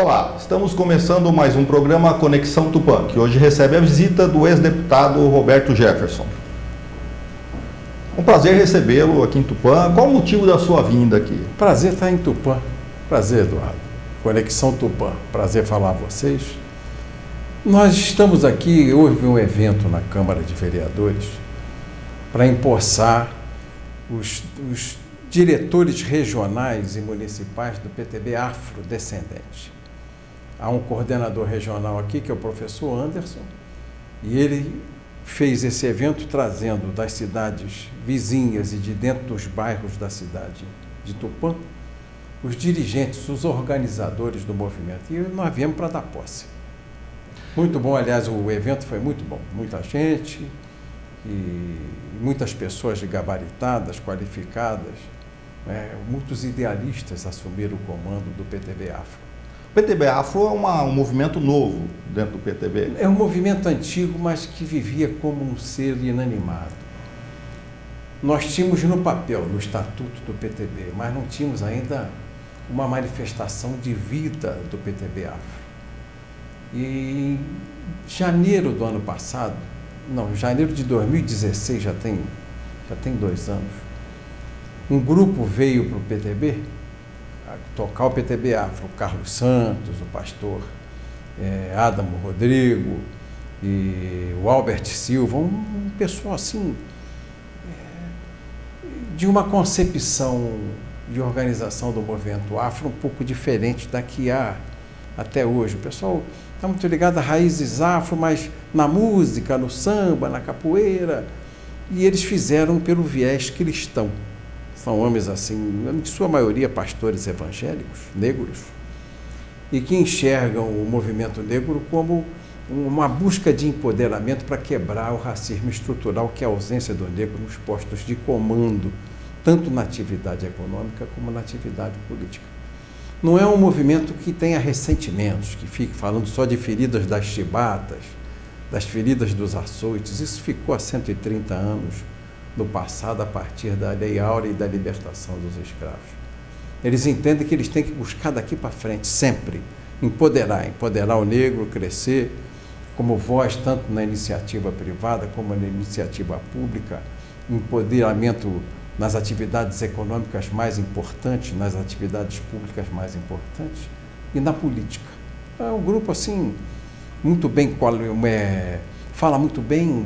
Olá, estamos começando mais um programa Conexão Tupã, que hoje recebe a visita do ex-deputado Roberto Jefferson. Um prazer recebê-lo aqui em Tupã. Qual o motivo da sua vinda aqui? Prazer estar em Tupã. Prazer, Eduardo. Conexão Tupã. Prazer falar a vocês. Nós estamos aqui, houve um evento na Câmara de Vereadores para empossar os diretores regionais e municipais do PTB afrodescendente. Há um coordenador regional aqui, que é o professor Anderson, e ele fez esse evento trazendo das cidades vizinhas e de dentro dos bairros da cidade de Tupã, os dirigentes, os organizadores do movimento. E nós viemos para dar posse. Muito bom, aliás, o evento foi muito bom. Muita gente e muitas pessoas gabaritadas, qualificadas, muitos idealistas assumiram o comando do PTB Afro. O PTB Afro é um movimento novo dentro do PTB. É um movimento antigo, mas que vivia como um ser inanimado. Nós tínhamos no papel, no estatuto do PTB, mas não tínhamos ainda uma manifestação de vida do PTB Afro. E em janeiro do ano passado, janeiro de 2016, já tem 2 anos, um grupo veio para o PTB, tocar o PTB Afro, o Carlos Santos, o pastor Adamo Rodrigo e o Albert Silva, um pessoal assim, de uma concepção de organização do movimento afro um pouco diferente da que há até hoje. O pessoal está muito ligado a raízes afro, mas na música, no samba, na capoeira, e eles fizeram pelo viés cristão. São homens assim, em sua maioria pastores evangélicos, negros, e que enxergam o movimento negro como uma busca de empoderamento para quebrar o racismo estrutural, que é a ausência do negro nos postos de comando, tanto na atividade econômica como na atividade política. Não é um movimento que tenha ressentimentos, que fique falando só de feridas das chibatas, das feridas dos açoites. Isso ficou há 130 anos no passado, a partir da Lei Áurea e da libertação dos escravos. Eles entendem que eles têm que buscar daqui para frente, sempre, empoderar o negro, crescer como voz, tanto na iniciativa privada como na iniciativa pública, empoderamento nas atividades econômicas mais importantes, nas atividades públicas mais importantes e na política. É um grupo assim, muito bem, fala muito bem,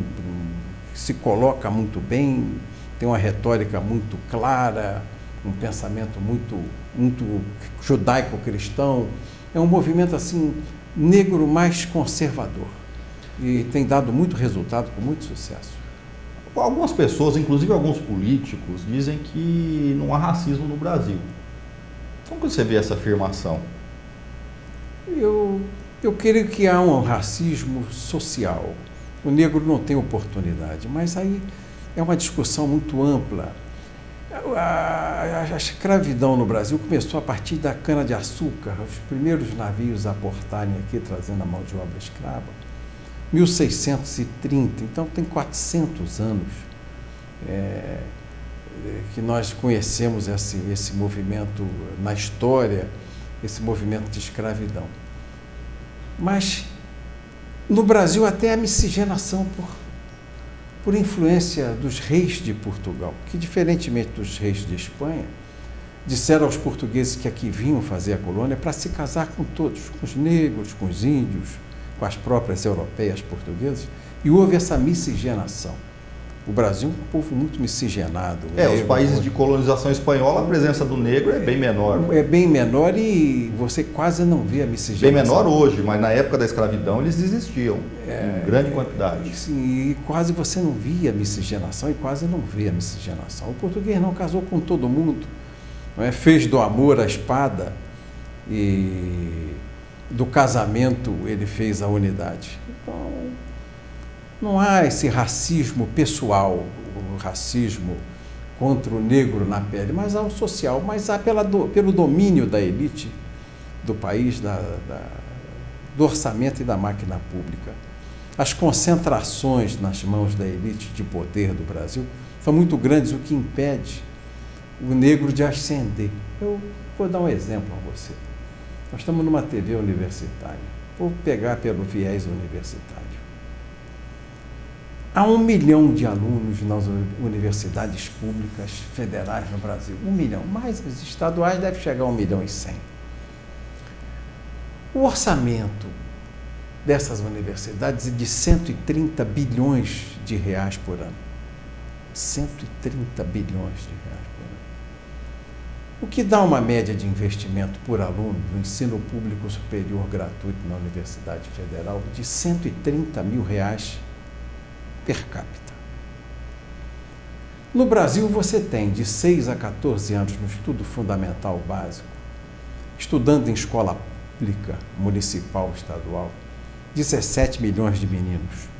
se coloca muito bem, tem uma retórica muito clara, um pensamento muito judaico-cristão. É um movimento assim, negro mais conservador e tem dado muito resultado, com muito sucesso. Algumas pessoas, inclusive alguns políticos, dizem que não há racismo no Brasil. Como você vê essa afirmação? Eu creio que há um racismo social. O negro não tem oportunidade, mas aí é uma discussão muito ampla. A escravidão no Brasil começou a partir da cana-de-açúcar, os primeiros navios a aportarem aqui, trazendo a mão de obra escrava, 1630, então tem 400 anos que nós conhecemos esse movimento na história, esse movimento de escravidão. Mas no Brasil até a miscigenação por influência dos reis de Portugal, que diferentemente dos reis de Espanha, disseram aos portugueses que aqui vinham fazer a colônia para se casar com todos, com os negros, com os índios, com as próprias europeias portuguesas, e houve essa miscigenação. O Brasil é um povo muito miscigenado. Os países de colonização espanhola, a presença do negro é bem menor. É bem menor e você quase não vê a miscigenação. Bem menor hoje, mas na época da escravidão eles existiam em grande quantidade. Sim, e quase você não via a miscigenação e quase não vê a miscigenação. O português não casou com todo mundo, fez do amor a espada e do casamento ele fez a unidade. Então, não há esse racismo pessoal, o racismo contra o negro na pele, mas há o social, mas há pelo domínio da elite do país, do orçamento e da máquina pública. As concentrações nas mãos da elite de poder do Brasil são muito grandes, o que impede o negro de ascender. Eu vou dar um exemplo a você. Nós estamos numa TV universitária. Vou pegar pelo viés universitário. Há 1 milhão de alunos nas universidades públicas federais no Brasil. 1 milhão. Mas as estaduais devem chegar a 1,1 milhão. O orçamento dessas universidades é de 130 bilhões de reais por ano. 130 bilhões de reais por ano. O que dá uma média de investimento por aluno do ensino público superior gratuito na Universidade Federal de R$ 130 mil per capita. No Brasil, você tem de 6 a 14 anos no estudo fundamental básico, estudando em escola pública, municipal, estadual, 17 milhões de meninos.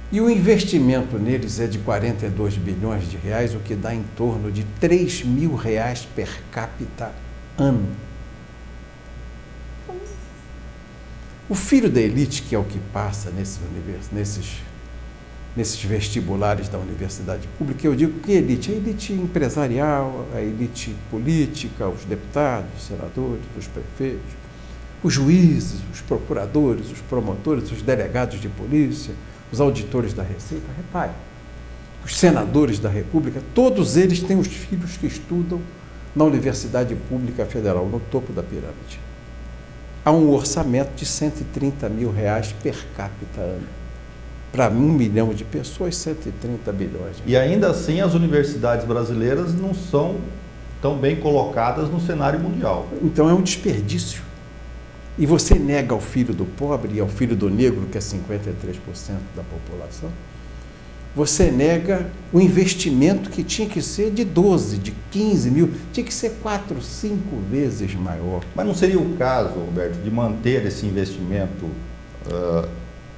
E o investimento neles é de 42 bilhões de reais, o que dá em torno de 3 mil reais per capita ano. O filho da elite, que é o que passa nesses vestibulares da universidade pública, eu digo que elite? A elite empresarial, a elite política, os deputados, os senadores, os prefeitos, os juízes, os procuradores, os promotores, os delegados de polícia, os auditores da Receita, repare, os senadores da República, todos eles têm os filhos que estudam na Universidade Pública Federal, no topo da pirâmide. Há um orçamento de 130 mil reais per capita ano. Para 1 milhão de pessoas, 130 bilhões. E ainda assim as universidades brasileiras não são tão bem colocadas no cenário mundial. Então é um desperdício. E você nega ao filho do pobre e ao filho do negro, que é 53% da população, você nega o investimento que tinha que ser de 12, de 15 mil, tinha que ser 4, 5 vezes maior. Mas não seria o caso, Roberto, de manter esse investimento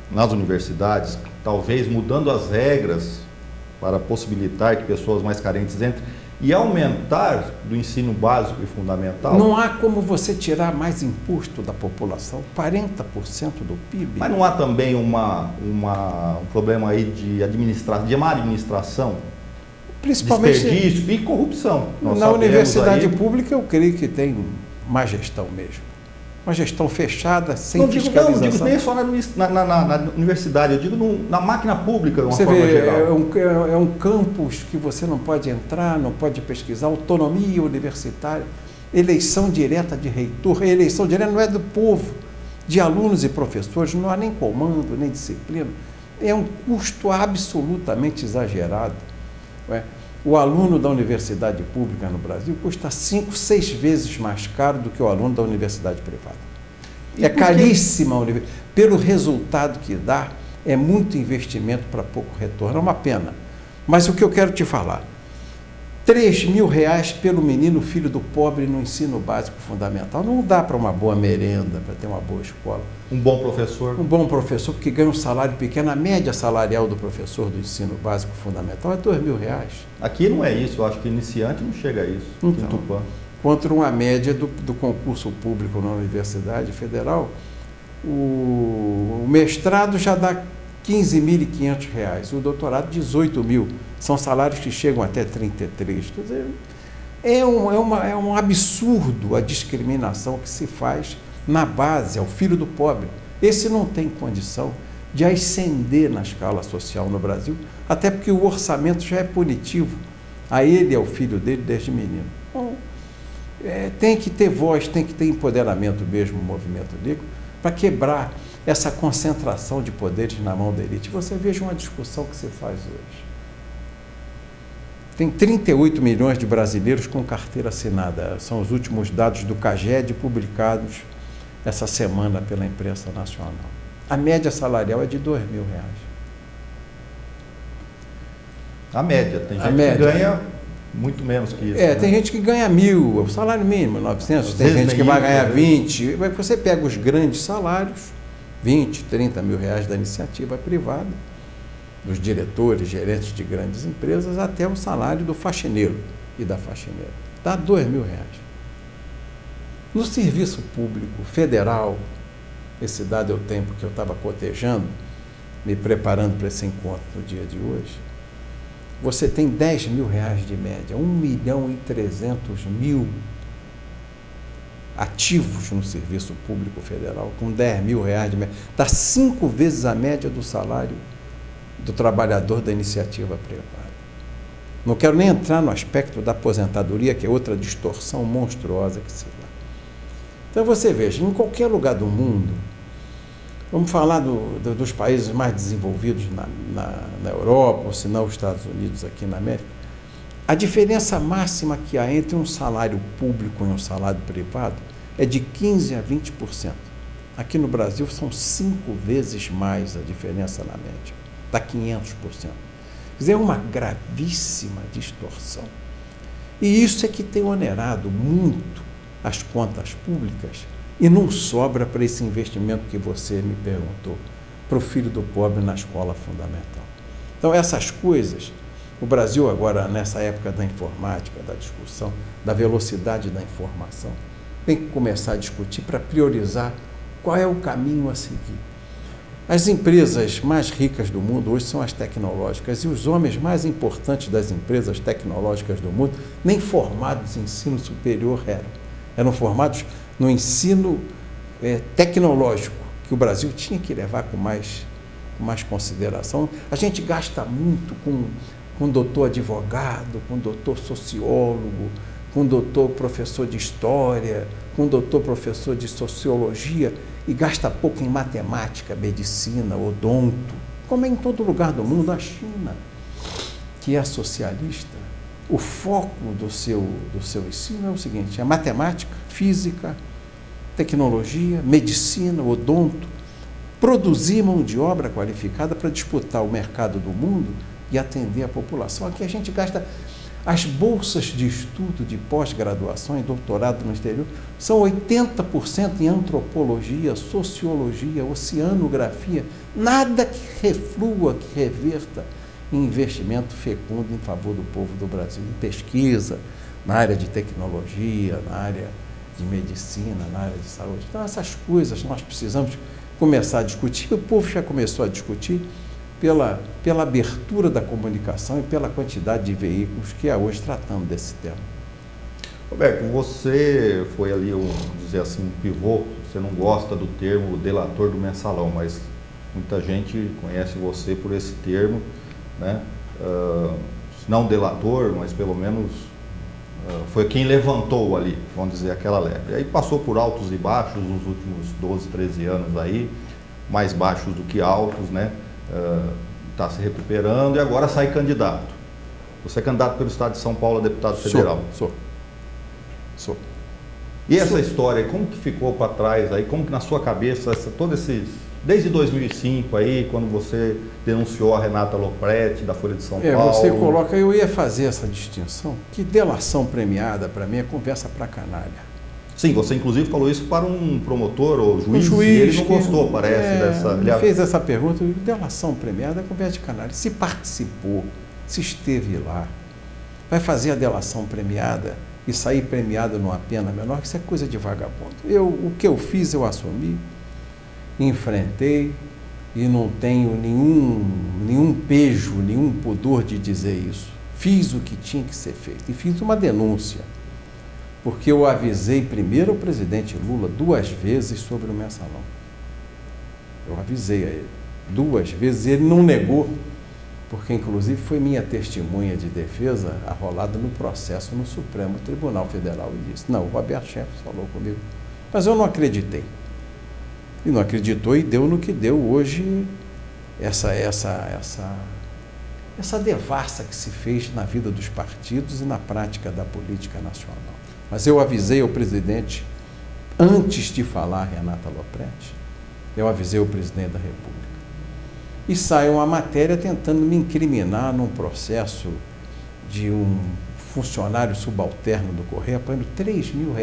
nas universidades, talvez mudando as regras para possibilitar que pessoas mais carentes entrem e aumentar do ensino básico e fundamental? Não há como você tirar mais imposto da população, 40% do PIB. Mas não há também um problema aí de má administração, principalmente desperdício e corrupção? Na universidade pública, eu creio que tem má gestão mesmo. Uma gestão fechada, sem fiscalização. Não digo nem só na universidade, eu digo na máquina pública, de uma forma geral. É um campus que você não pode entrar, não pode pesquisar, autonomia universitária, eleição direta de reitor, eleição direta não é do povo, de alunos e professores, não há nem comando, nem disciplina. É um custo absolutamente exagerado. Não é? O aluno da universidade pública no Brasil custa 5, 6 vezes mais caro do que o aluno da universidade privada. É caríssima a universidade. Pelo resultado que dá, é muito investimento para pouco retorno. É uma pena. Mas o que eu quero te falar, 3 mil reais pelo menino filho do pobre no ensino básico fundamental. Não dá para uma boa merenda, para ter uma boa escola. Um bom professor. Um bom professor, porque ganha um salário pequeno. A média salarial do professor do ensino básico fundamental é 2 mil reais. Aqui não é isso, eu acho que iniciante não chega a isso, então, em Tupã. Contra uma média do concurso público na Universidade Federal, o mestrado já dá 15.500 reais, o doutorado 18 mil. São salários que chegam até 33. Quer dizer, é um absurdo a discriminação que se faz na base ao filho do pobre. Esse não tem condição de ascender na escala social no Brasil, até porque o orçamento já é punitivo a ele e ao filho dele desde menino. Então, tem que ter voz, tem que ter empoderamento mesmo, o movimento negro, para quebrar essa concentração de poderes na mão da elite. Você veja uma discussão que se faz hoje. Tem 38 milhões de brasileiros com carteira assinada. São os últimos dados do CAGED publicados essa semana pela imprensa nacional. A média salarial é de 2 mil reais. A média. Tem gente que ganha muito menos que isso. Tem gente que ganha 1.000, o salário mínimo, 900. Tem gente que vai ganhar 20. Você pega os grandes salários, 20, 30 mil reais da iniciativa privada, dos diretores, gerentes de grandes empresas, até o salário do faxineiro e da faxineira. Dá 2 mil reais. No serviço público federal, esse dado eu tenho porque eu estava cotejando, me preparando para esse encontro no dia de hoje, você tem 10 mil reais de média, 1.300.000 ativos no serviço público federal, com R$10 mil de média, dá 5 vezes a média do salário do trabalhador da iniciativa privada. Não quero nem entrar no aspecto da aposentadoria, que é outra distorção monstruosa que se dá. Então você veja, em qualquer lugar do mundo, vamos falar dos países mais desenvolvidos na Europa, ou se não os Estados Unidos aqui na América, a diferença máxima que há entre um salário público e um salário privado é de 15% a 20%. Aqui no Brasil são 5 vezes mais a diferença na média, dá 500%. Quer dizer, é uma gravíssima distorção. E isso é que tem onerado muito as contas públicas e não sobra para esse investimento que você me perguntou, para o filho do pobre na escola fundamental. Então, essas coisas, o Brasil agora, nessa época da informática, da discussão, da velocidade da informação, tem que começar a discutir para priorizar qual é o caminho a seguir. As empresas mais ricas do mundo hoje são as tecnológicas e os homens mais importantes das empresas tecnológicas do mundo nem formados em ensino superior eram formados no ensino tecnológico, que o Brasil tinha que levar com mais consideração. A gente gasta muito com doutor advogado, com doutor sociólogo, com doutor professor de história, com doutor professor de sociologia, e gasta pouco em matemática, medicina, odonto, como é em todo lugar do mundo. A China, que é socialista, o foco do seu ensino é o seguinte: é matemática, física, tecnologia, medicina, odonto, produzir mão de obra qualificada para disputar o mercado do mundo e atender a população. Aqui a gente gasta... As bolsas de estudo de pós-graduação e doutorado no exterior são 80% em antropologia, sociologia, oceanografia, nada que reflua, que reverta em investimento fecundo em favor do povo do Brasil, em pesquisa, na área de tecnologia, na área de medicina, na área de saúde. Então, essas coisas nós precisamos começar a discutir, o povo já começou a discutir, pela abertura da comunicação e pela quantidade de veículos que há hoje tratando desse tema. Roberto, você foi ali, vamos dizer assim, um pivô. Você não gosta do termo delator do mensalão, mas muita gente conhece você por esse termo, né? Não delator, mas pelo menos foi quem levantou ali, vamos dizer, aquela lebre. Aí passou por altos e baixos nos últimos 12, 13 anos aí, mais baixos do que altos, né? Está se recuperando e agora sai candidato. Você é candidato pelo estado de São Paulo a deputado federal? Sou. E essa história, como que ficou para trás aí? Como que na sua cabeça, desde 2005 aí, quando você denunciou a Renata Lopretti da Folha de São Paulo? Você coloca, eu ia fazer essa distinção, que delação premiada para mim é conversa para canalha. Sim, você inclusive falou isso para um promotor ou juiz, e ele não gostou, parece, dessa... Ele fez essa pergunta, delação premiada é conversa de canalha. Se participou, se esteve lá, vai fazer a delação premiada e sair premiado numa pena menor, que isso é coisa de vagabundo. O que eu fiz, eu assumi, enfrentei e não tenho nenhum pejo, nenhum pudor de dizer isso. Fiz o que tinha que ser feito e fiz uma denúncia. Porque eu avisei primeiro o presidente Lula 2 vezes sobre o mensalão. Eu avisei a ele 2 vezes e ele não negou, porque inclusive foi minha testemunha de defesa arrolada no processo no Supremo Tribunal Federal e disse: não, o Roberto Jefferson falou comigo. Mas eu não acreditei. E não acreditou e deu no que deu hoje essa devassa que se fez na vida dos partidos e na prática da política nacional. Mas eu avisei o presidente, antes de falar Renata Lopretti, eu avisei o presidente da República. E sai uma matéria tentando me incriminar num processo de um funcionário subalterno do Correio, apanhando R$3 mil.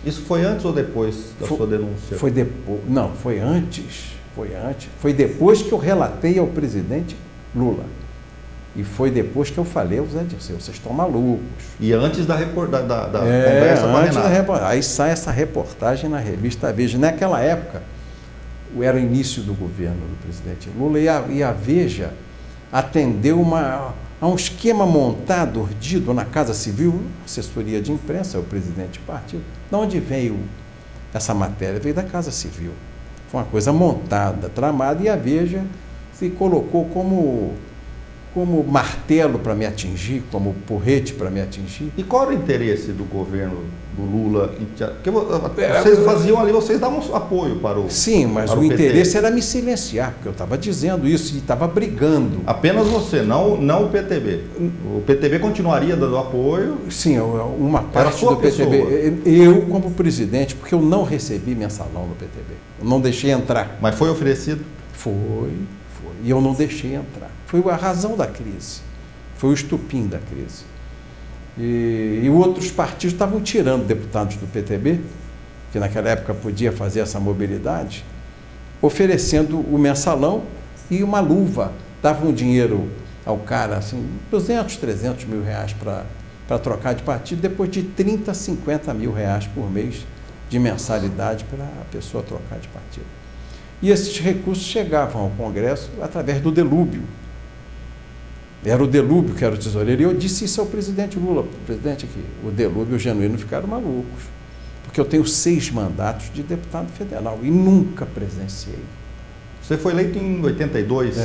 Isso foi antes ou depois da sua denúncia? Foi depois. Não, foi antes. Foi depois que eu relatei ao presidente Lula. E foi depois que eu falei ao Zé Dirceu, vocês estão malucos. E antes da conversa com a Renata. Aí sai essa reportagem na revista Veja. Naquela época, era o início do governo do presidente Lula, e a Veja atendeu a um esquema montado, urdido na Casa Civil, assessoria de imprensa, o presidente do partido, De onde veio essa matéria? Veio da Casa Civil. Foi uma coisa montada, tramada, e a Veja se colocou como martelo para me atingir, como porrete para me atingir. E qual era o interesse do governo do Lula? Porque vocês faziam ali, vocês davam apoio para o Sim, mas o interesse era me silenciar, porque eu estava dizendo isso e estava brigando. Apenas você, não o PTB. O PTB continuaria dando apoio? Sim, uma parte do PTB. Eu, como presidente, porque eu não recebi mensalão no PTB. Eu não deixei entrar. Mas foi oferecido? Foi. E eu não deixei entrar. Foi a razão da crise. Foi o estupim da crise. E outros partidos estavam tirando deputados do PTB, que naquela época podia fazer essa mobilidade, oferecendo o mensalão e uma luva. Davam dinheiro ao cara, assim, 200, 300 mil reais para trocar de partido, depois de 30, 50 mil reais por mês de mensalidade para a pessoa trocar de partido. E esses recursos chegavam ao Congresso através do Delúbio. Era o Delúbio que era o tesoureiro. E eu disse isso ao presidente Lula. Presidente, aqui, o Delúbio e o Genuíno ficaram malucos. Porque eu tenho 6 mandatos de deputado federal e nunca presenciei. Você foi eleito em 82,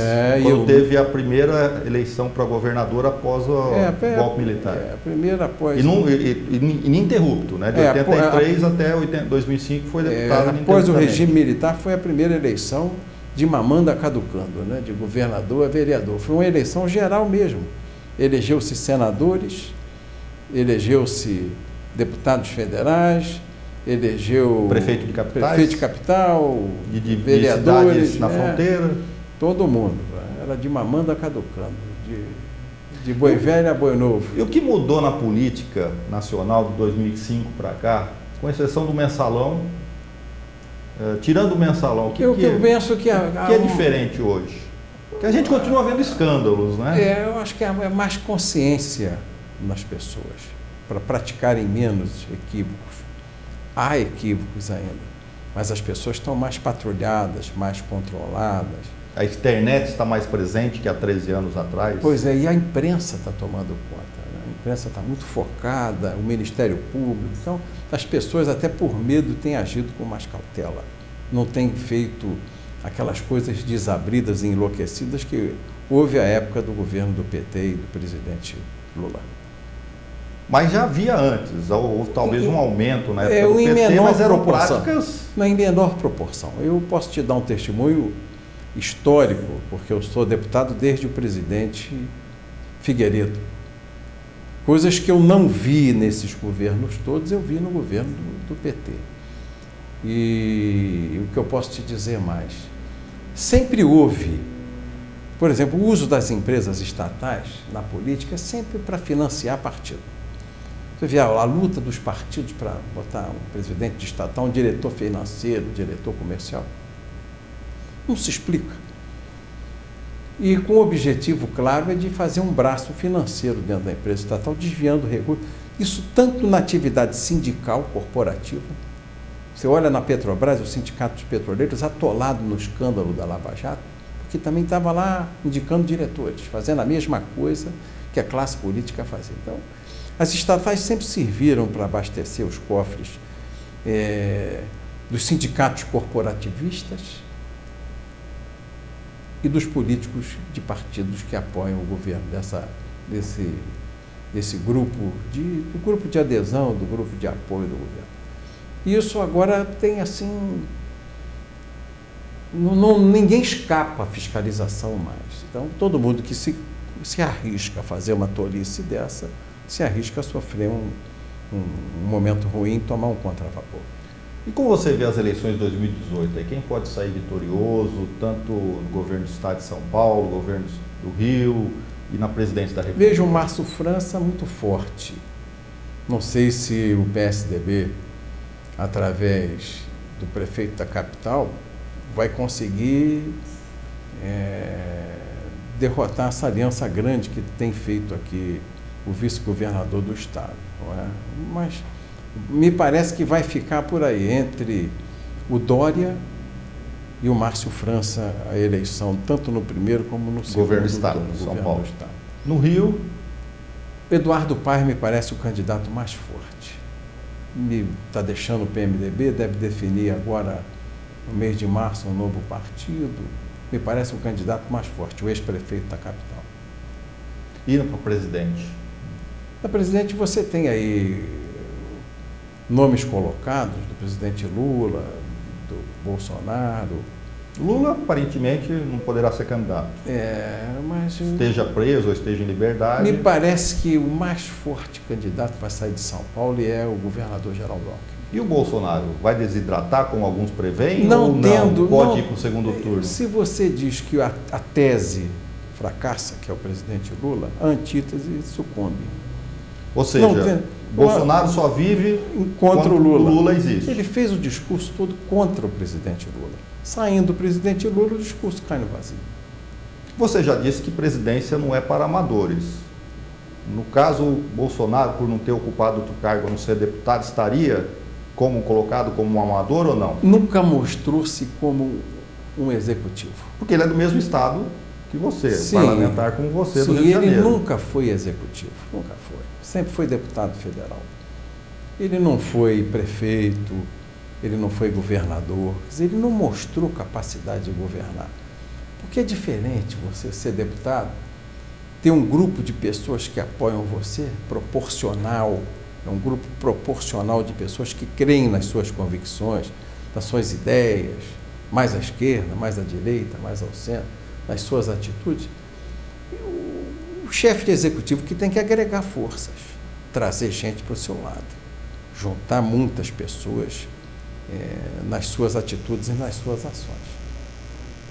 quando teve a primeira eleição para governador após o golpe militar. A primeira após... Ininterrupto, né? De 83 até 2005 foi deputado após o regime militar foi a primeira eleição de mamanda caducando, né? De governador a vereador. Foi uma eleição geral mesmo. Elegeu-se senadores, elegeu-se deputados federais, elegeu prefeito de capitais, prefeito de capital, de vereadores na fronteira, todo mundo. Era de mamanda caducando, de boi velho a boi novo. E o que mudou na política nacional de 2005 para cá, com exceção do mensalão, tirando o mensalão, eu penso que é diferente hoje? Que a gente continua vendo escândalos, né? Eu acho que é mais consciência nas pessoas para praticarem menos equívocos. Há equívocos ainda, mas as pessoas estão mais patrulhadas, mais controladas. A internet está mais presente que há 13 anos atrás? Pois é, e a imprensa está tomando conta, né? A imprensa está muito focada, o Ministério Público. Então, as pessoas, até por medo, têm agido com mais cautela. Não têm feito aquelas coisas desabridas e enlouquecidas que houve à época do governo do PT e do presidente Lula. Mas já havia antes, ou talvez um aumento na época do PT, mas eram práticas... Em menor proporção. Eu posso te dar um testemunho histórico, porque eu sou deputado desde o presidente Figueiredo. Coisas que eu não vi nesses governos todos, eu vi no governo do PT. E o que eu posso te dizer mais? Sempre houve, por exemplo, o uso das empresas estatais na política é sempre para financiar partido. Você vê a luta dos partidos para botar um presidente de estatal, um diretor financeiro, um diretor comercial. Não se explica. E com o objetivo claro é de fazer um braço financeiro dentro da empresa estatal, desviando recursos. Isso tanto na atividade sindical, corporativa. Você olha na Petrobras, o Sindicato dos Petroleiros atolado no escândalo da Lava Jato, porque também estava lá indicando diretores, fazendo a mesma coisa que a classe política fazia. Então, as estatais sempre serviram para abastecer os cofres dos sindicatos corporativistas e dos políticos de partidos que apoiam o governo, desse grupo de adesão, do grupo de apoio do governo. E isso agora tem assim... ninguém escapa à fiscalização mais. Então, todo mundo que se arrisca a fazer uma tolice dessa, se arrisca a sofrer um momento ruim, tomar um contravapor. E como você vê as eleições de 2018? Quem pode sair vitorioso, tanto no governo do Estado de São Paulo, no governo do Rio e na presidência da República? Vejo o Márcio França muito forte. Não sei se o PSDB, através do prefeito da capital, vai conseguir derrotar essa aliança grande que tem feito aqui o vice-governador do estado, não é? Mas me parece que vai ficar por aí, entre o Dória e o Márcio França, a eleição, tanto no primeiro como no segundo governo do estado, São Paulo. No Rio, Eduardo Paes me parece o candidato mais forte. está deixando o PMDB, deve definir agora, no mês de março, um novo partido. Me parece um candidato mais forte, o ex-prefeito da capital. E para o presidente? Para presidente, você tem aí nomes colocados do presidente Lula, do Bolsonaro. Lula, aparentemente, não poderá ser candidato. Mas esteja preso ou esteja em liberdade. Me parece que o mais forte candidato vai sair de São Paulo e é o governador Geraldo Alckmin. E o Bolsonaro vai desidratar, como alguns preveem, não ou tendo, não pode não, ir para o segundo turno? Se você diz que a tese fracassa, que é o presidente Lula, a antítese sucumbe. Ou seja, Bolsonaro só vive contra o Lula. Lula existe. Ele fez o discurso todo contra o presidente Lula. Saindo o presidente Lula, o discurso cai no vazio. Você já disse que presidência não é para amadores. No caso, Bolsonaro, por não ter ocupado outro cargo, não ser deputado, estaria colocado como um amador ou não? Nunca mostrou-se como um executivo. Porque ele é do mesmo estado que você, sim, parlamentar como você, do Rio de ele Janeiro. nunca foi executivo, nunca foi. Sempre foi deputado federal. Ele não foi prefeito, ele não foi governador, quer dizer, ele não mostrou capacidade de governar. Porque é diferente você ser deputado, ter um grupo de pessoas que apoiam você, proporcional, é um grupo proporcional de pessoas que creem nas suas convicções, nas suas ideias, mais à esquerda, mais à direita, mais ao centro, nas suas atitudes. O chefe de executivo que tem que agregar forças, trazer gente para o seu lado, juntar muitas pessoas nas suas atitudes e nas suas ações.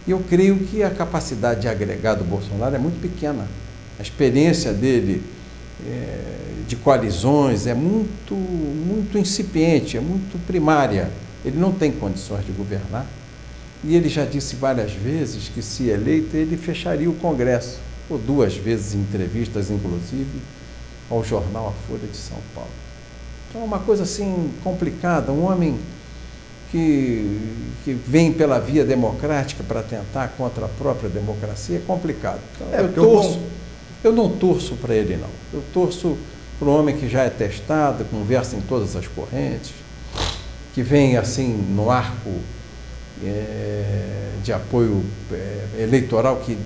E eu creio que a capacidade de agregar do Bolsonaro é muito pequena. A experiência dele de coalizões é muito incipiente, é muito primária. Ele não tem condições de governar. E ele já disse várias vezes que, se eleito, ele fecharia o Congresso, ou 2 vezes em entrevistas, inclusive, ao jornal A Folha de São Paulo. Então é uma coisa assim complicada, um homem que vem pela via democrática para tentar contra a própria democracia, é complicado. Então, eu não torço para ele, não. Eu torço para um homem que já é testado, conversa em todas as correntes, que vem assim no arco de apoio eleitoral, que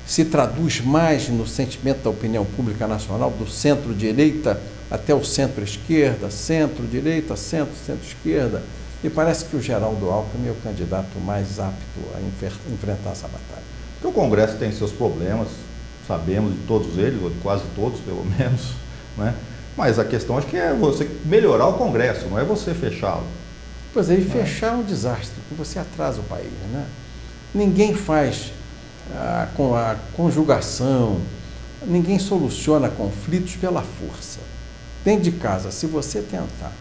se traduz mais no sentimento da opinião pública nacional, do centro-direita até o centro-esquerda, centro-direita, centro-esquerda. E parece que o Geraldo Alckmin é o candidato mais apto a enfrentar essa batalha. Porque o Congresso tem seus problemas, sabemos de todos eles, ou de quase todos pelo menos, né? Mas a questão acho que é você melhorar o Congresso, não é você fechá-lo. Pois é, e fechar é um desastre, porque você atrasa o país, né? Ninguém faz com a conjugação, ninguém soluciona conflitos pela força. Dentro de casa, se você tentar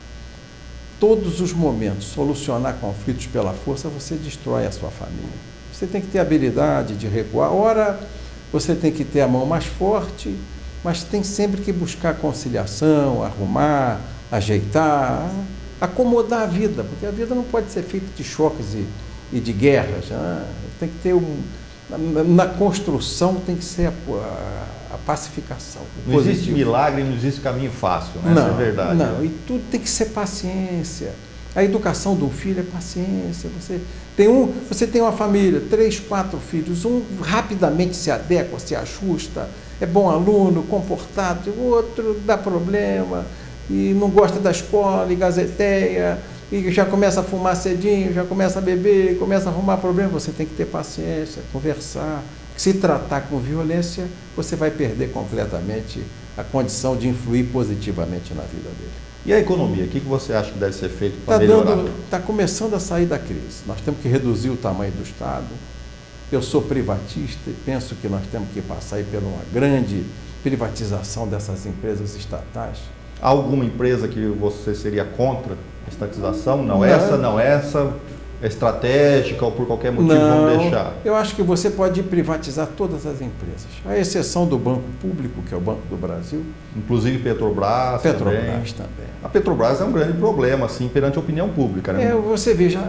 todos os momentos solucionar conflitos pela força, você destrói a sua família. Você tem que ter habilidade de recuar. Ora, você tem que ter a mão mais forte, mas tem sempre que buscar conciliação, arrumar, ajeitar, acomodar a vida, porque a vida não pode ser feita de choques e de guerras. Tem que ter na construção tem que ser a pacificação. Não existe milagre, não existe caminho fácil, né? Essa é a verdade. Não, e tudo tem que ser paciência. A educação do filho é paciência. Você tem uma família, 3, 4 filhos, um rapidamente se adequa, se ajusta, é bom aluno, comportado, o outro dá problema, e não gosta da escola, e gazeteia, e já começa a fumar cedinho, já começa a beber, começa a arrumar problema. Você tem que ter paciência, conversar. Se tratar com violência, você vai perder completamente a condição de influir positivamente na vida dele. E a economia? O que você acha que deve ser feito para melhorar? Está começando a sair da crise. Nós temos que reduzir o tamanho do Estado. Eu sou privatista e penso que nós temos que passar aí por uma grande privatização dessas empresas estatais. Há alguma empresa que você seria contra a estatização? Não, essa é estratégica ou por qualquer motivo vamos deixar? Eu acho que você pode privatizar todas as empresas, à exceção do Banco Público, que é o Banco do Brasil. Inclusive Petrobras também. A Petrobras é um grande problema, assim, perante a opinião pública, né? Você veja...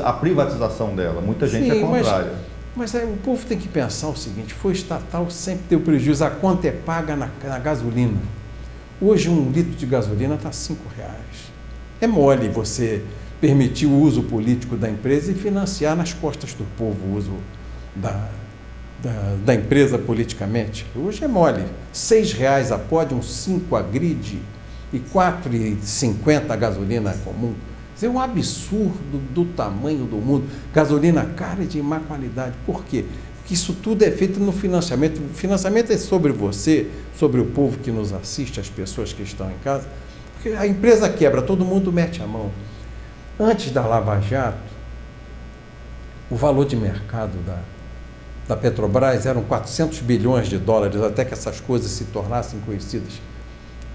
A privatização dela, muita gente é contrária. Mas o povo tem que pensar o seguinte, foi estatal, sempre deu prejuízo, a conta é paga na gasolina. Hoje 1 litro de gasolina está R$5. É mole você permitir o uso político da empresa e financiar nas costas do povo o uso da empresa politicamente. Hoje é mole. R$ 6,00 a pódio, 5 a grid e R$ 4,50 a gasolina comum. É um absurdo do tamanho do mundo. Gasolina cara e de má qualidade. Por quê? Porque isso tudo é feito no financiamento. O financiamento é sobre você, sobre o povo que nos assiste, as pessoas que estão em casa. Porque a empresa quebra, todo mundo mete a mão. Antes da Lava Jato, o valor de mercado da Petrobras eram 400 bilhões de dólares, até que essas coisas se tornassem conhecidas.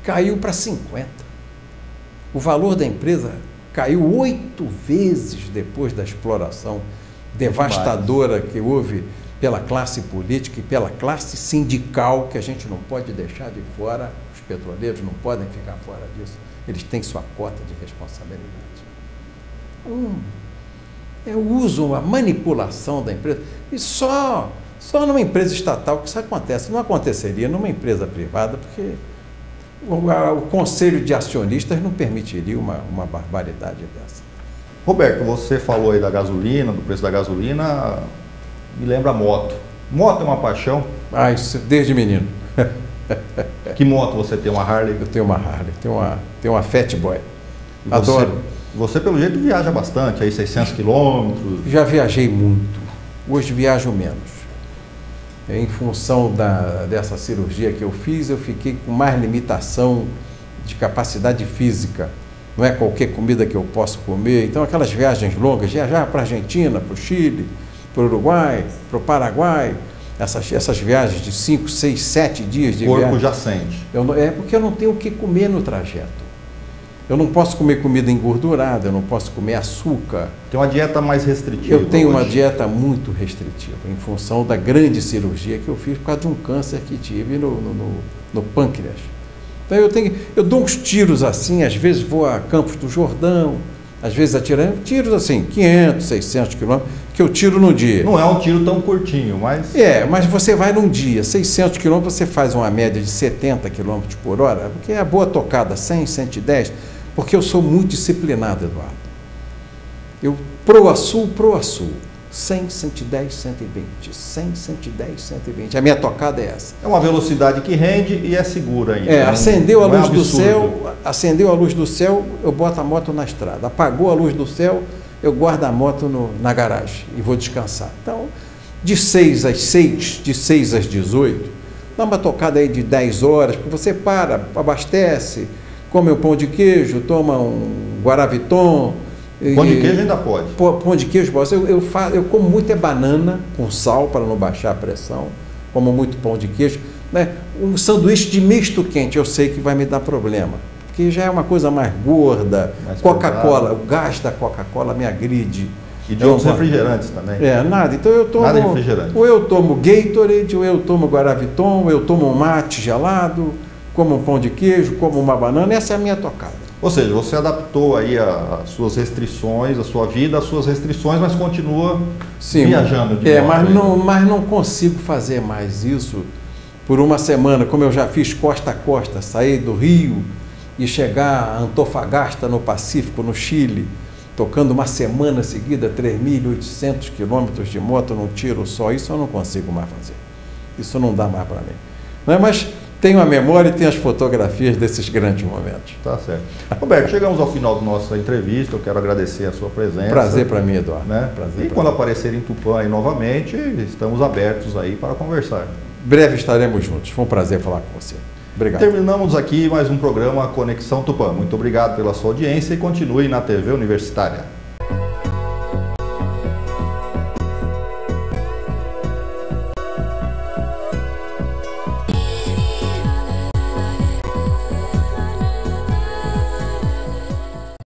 Caiu para 50. O valor da empresa caiu 8 vezes depois da exploração devastadora que houve pela classe política e pela classe sindical, que a gente não pode deixar de fora. Os petroleiros não podem ficar fora disso. Eles têm sua cota de responsabilidade. É o uso, a manipulação da empresa. E só numa empresa estatal que isso acontece. Não aconteceria numa empresa privada, porque o conselho de acionistas não permitiria uma barbaridade dessa. Roberto, você falou aí da gasolina, do preço da gasolina, me lembra moto. Moto é uma paixão? Ah, isso desde menino. Que moto você tem? Uma Harley? Eu tenho uma Harley, tenho uma Fat Boy. Adoro. Você, pelo jeito, viaja bastante, aí 600 quilômetros. Já viajei muito. Hoje viajo menos. Em função dessa cirurgia que eu fiz, eu fiquei com mais limitação de capacidade física. Não é qualquer comida que eu posso comer. Então, aquelas viagens longas, viajar para a Argentina, para o Chile, para o Uruguai, para o Paraguai, essas viagens de 5, 6, 7 dias de viagem. O corpo já sente. É porque eu não tenho o que comer no trajeto. Eu não posso comer comida engordurada, eu não posso comer açúcar. Tem uma dieta mais restritiva. Eu tenho uma dieta muito restritiva, em função da grande cirurgia que eu fiz por causa de um câncer que tive no pâncreas. Então eu dou uns tiros assim, às vezes vou a Campos do Jordão, às vezes atirando, tiros assim, 500, 600 quilômetros, que eu tiro no dia. Não é um tiro tão curtinho, mas... Mas você vai num dia, 600 quilômetros, você faz uma média de 70 quilômetros por hora, porque é a boa tocada, 100, 110, porque eu sou muito disciplinado, Eduardo. Eu proa sul, 100, 110, 120, 100, 110, 120. A minha tocada é essa. É uma velocidade que rende e é segura ainda. Acendeu a luz do céu, eu boto a moto na estrada. Apagou a luz do céu, eu guardo a moto na garagem e vou descansar. Então, de 6 às 6, de 6 às 18, dá uma tocada aí de 10 horas, porque você para, abastece, come um pão de queijo, toma um Guaraviton. Pão de queijo ainda pode. Pão de queijo pode. Eu como muito banana com sal para não baixar a pressão. Como muito pão de queijo. Né? Um sanduíche de misto quente eu sei que vai me dar problema. Porque já é uma coisa mais gorda. Coca-Cola, o gás da Coca-Cola me agride. E de outros refrigerantes também. Nada. Então eu tomo. Nada de refrigerante. Ou eu tomo Gatorade, ou eu tomo Guaraviton, ou eu tomo um mate gelado, como um pão de queijo, como uma banana. Essa é a minha tocada. Ou seja, você adaptou aí as suas restrições, a sua vida, as suas restrições, mas continua viajando de moto. Mas não consigo fazer mais isso por uma semana, como eu já fiz costa a costa, sair do Rio e chegar a Antofagasta, no Pacífico, no Chile, tocando uma semana seguida, 3.800 quilômetros de moto num tiro só. Isso eu não consigo mais fazer. Isso não dá mais para mim. Não é? Mas tenho a memória e tenho as fotografias desses grandes momentos. Tá certo. Roberto, chegamos ao final da nossa entrevista. Eu quero agradecer a sua presença. Prazer para mim, Eduardo. Né? Prazer. E quando aparecer em Tupã aí novamente, estamos abertos aí para conversar. Breve estaremos juntos. Foi um prazer falar com você. Obrigado. Terminamos aqui mais um programa Conexão Tupã. Muito obrigado pela sua audiência e continue na TV Universitária.